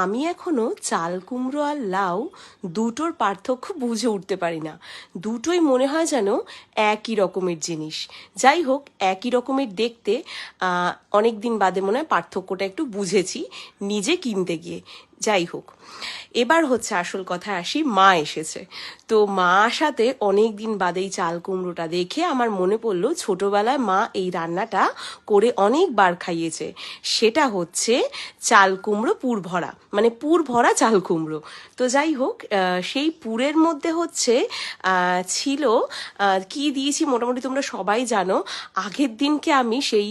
আমি এখনো চাল কুমড়ো আর লাউ দুটোর পার্থক্য বুঝে উঠতে পারি না। দুটোই মনে হয় যেন একই রকমের জিনিস। যাই হোক, একই রকমের দেখতে। অনেক দিন বাদে মনে হয় পার্থক্যটা একটু বুঝেছি নিজে কিনতে গিয়ে। যাই হোক, এবার হচ্ছে আসল কথা আসি, মা এসেছে। তো মা আসাতে অনেক দিন বাদে এই চাল কুমড়োটা দেখে আমার মনে পড়লো ছোটবেলায় মা এই রান্নাটা করে অনেকবার খাইয়েছে। সেটা হচ্ছে চাল কুমড়ো পুর ভরা, মানে পুর ভরা চাল কুমড়ো। তো যাই হোক, সেই পুরের মধ্যে হচ্ছে ছিল কি দিয়েছি মোটামুটি তোমরা সবাই জানো। আগের দিনকে আমি সেই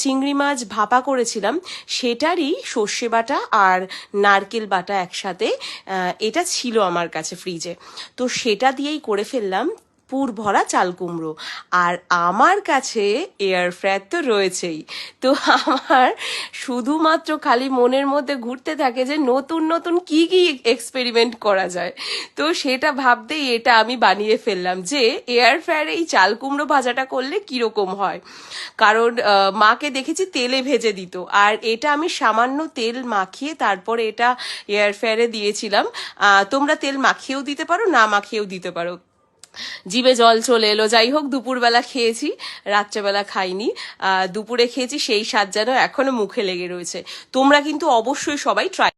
চিংড়ি মাছ ভাপা করেছিলাম, সেটারই সর্ষে বাটা আর নারকেল বাটা একসাথে এটা ছিল আমার কাছে ফ্রিজে। তো সেটা দিয়েই করে ফেললাম পুর ভরা চাল কুমড়ো। আর আমার কাছে এয়ার ফ্রায়ার তো রয়েছেই। তো আমার শুধুমাত্র খালি মনের মধ্যে ঘুরতে থাকে যে নতুন নতুন কি কি এক্সপেরিমেন্ট করা যায়। তো সেটা ভাবতেই এটা আমি বানিয়ে ফেললাম যে এয়ার ফ্রায়ারে এই চাল কুমড়ো ভাজাটা করলে কিরকম হয়। কারণ মাকে দেখেছি তেলে ভেজে দিত, আর এটা আমি সামান্য তেল মাখিয়ে তারপরে এটা এয়ার ফ্রায়ারে দিয়েছিলাম। তোমরা তেল মাখিয়েও দিতে পারো, না মাখিয়েও দিতে পারো। জিভে জল চলে এলো। যাই হোক, দুপুরবেলা খেয়েছি, রাত্রেবেলা খাইনি। দুপুরে খেয়েছি, সেই স্বাদ যেন এখনো মুখে লেগে রয়েছে। তোমরা কিন্তু অবশ্যই সবাই ট্রাই